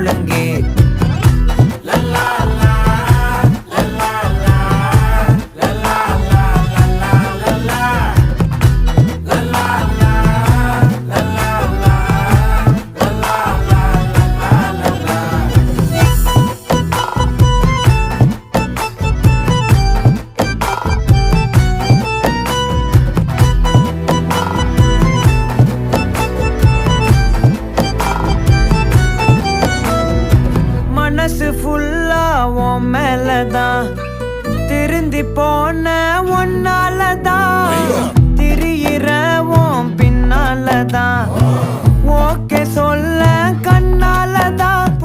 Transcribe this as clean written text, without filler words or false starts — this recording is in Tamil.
ஒழுங்கே. மனசு ஃபுல்லா உன் மேலதான், திருந்தி போன ஒன்னாலதான், திரியிற உன் பின்னாலதான், ஓகே சொல்ல கண்ணாலதான்,